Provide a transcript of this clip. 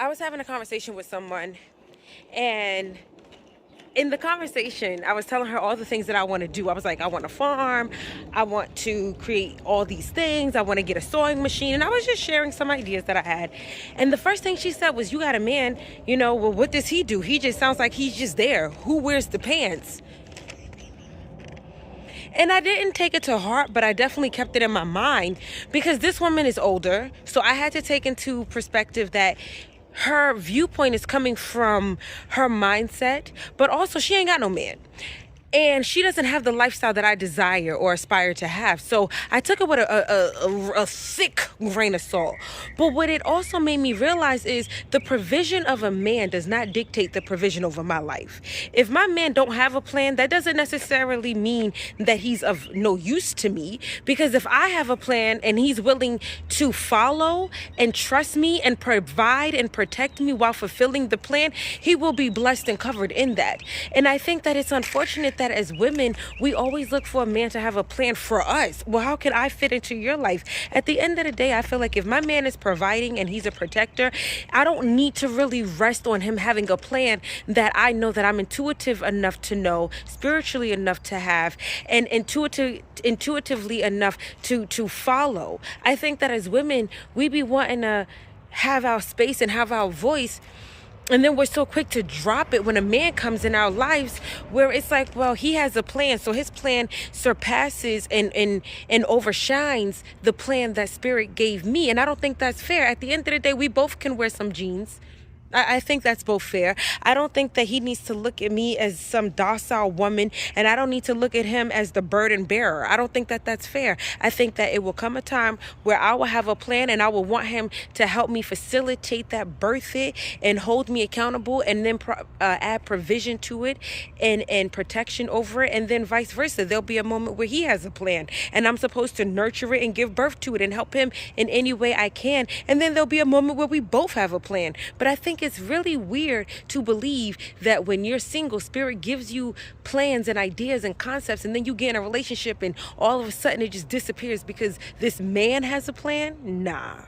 I was having a conversation with someone, and in the conversation, I was telling her all the things that I want to do. I was like, I want to farm, I want to create all these things, I want to get a sewing machine, and I was just sharing some ideas that I had. And the first thing she said was, "You got a man, well, what does he do? He just sounds like he's just there. Who wears the pants?" And I didn't take it to heart, but I definitely kept it in my mind because this woman is older. So I had to take into perspective that her viewpoint is coming from her mindset, but also she ain't got no man. And she doesn't have the lifestyle that I desire or aspire to have. So I took it with a thick grain of salt. But what it also made me realize is the provision of a man does not dictate the provision over my life. If my man don't have a plan, that doesn't necessarily mean that he's of no use to me. Because if I have a plan and he's willing to follow and trust me and provide and protect me while fulfilling the plan, he will be blessed and covered in that. And I think that it's unfortunate that as women, we always look for a man to have a plan for us. Well, how can I fit into your life? At the end of the day, I feel like if my man is providing and he's a protector, I don't need to really rest on him having a plan that I know that I'm intuitive enough to know, spiritually enough to have, and intuitively enough to follow. I think that as women, we be wanting to have our space and have our voice, and then we're so quick to drop it when a man comes in our lives, where it's like, well, he has a plan. So his plan surpasses and overshines the plan that Spirit gave me. And I don't think that's fair. At the end of the day, we both can wear some jeans. I think that's both fair. I don't think that he needs to look at me as some docile woman, and I don't need to look at him as the burden bearer. I don't think that that's fair. I think that it will come a time where I will have a plan and I will want him to help me facilitate that, birth it, and hold me accountable, and then add provision to it and protection over it, and then vice versa. There'll be a moment where he has a plan and I'm supposed to nurture it and give birth to it and help him in any way I can. And then there'll be a moment where we both have a plan. But I think it's really weird to believe that when you're single, Spirit gives you plans and ideas and concepts, and then you get in a relationship and all of a sudden it just disappears because this man has a plan. Nah.